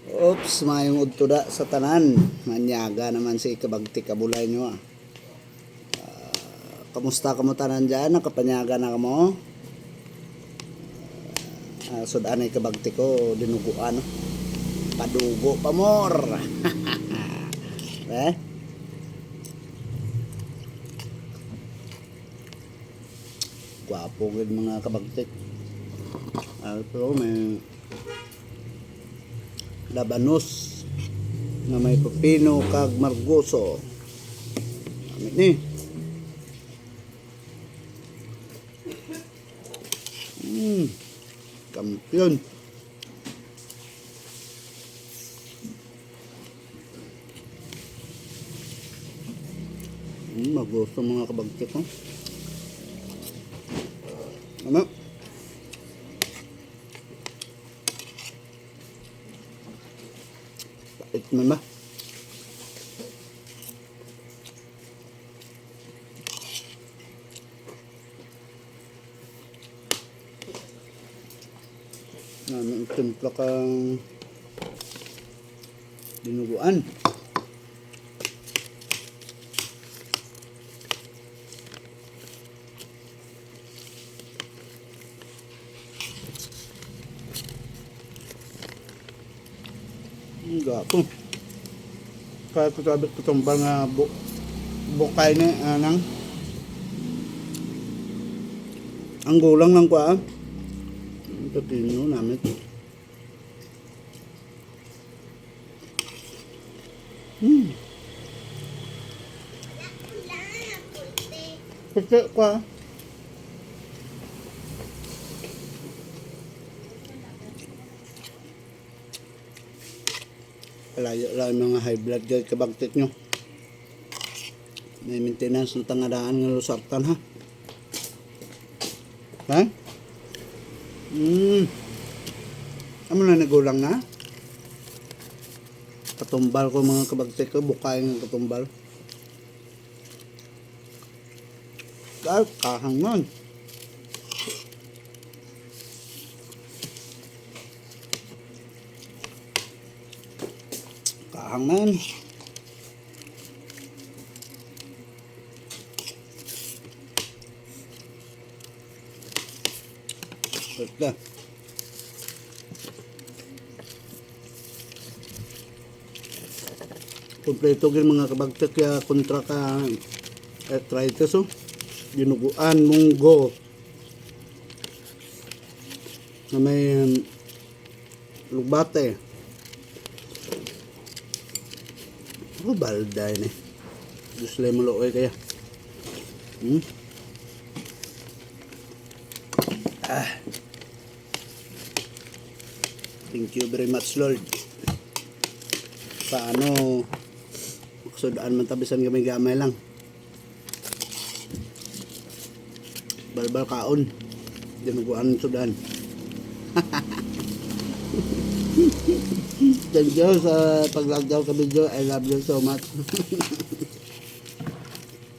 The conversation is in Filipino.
Oops, mayong udto da sa tanan. Manyaga naman si kabagti kabulay nyo ah. Kamusta kamo tanan dyan? Nakapanyaga na kamo? Sudanay kabagti ko, dinuguan. Padugo pa more. Eh? Gwapo gid mga kabagtik. Pero may labanos na may pepino kag margoso. Amit ni. Kampiyon. Magusto mga kabagtik ko. Ano? Pait man ba? Timpla kang dinuguan. Gapo. Kaya tutabit ko itong bang bukay ni anang ang gulang lang ko ah. Pepino namin. Pwede ko ah. Layo lang mga high blood guys kabagtit nyo. May maintenance ng tangadaan ng lusartan ha. Ha? Ano na nagulang na? Katumbal ko mga kabagtik ko. Bukay ng katumbal. Kahang man. Kahang man. Basta. Kompleto gil mga kabagtik ya kontra ka arthritis oh. Dinuguan munggo na may lugbate. Balda ini. Gusto lang maluoy kaya. Thank you very much Lord. Paano maksudaan man tabisan gamay-gamay lang. Balbal kaon. Dinuguan sudan. Thank you sa pag-log daw ka video. I love you so much.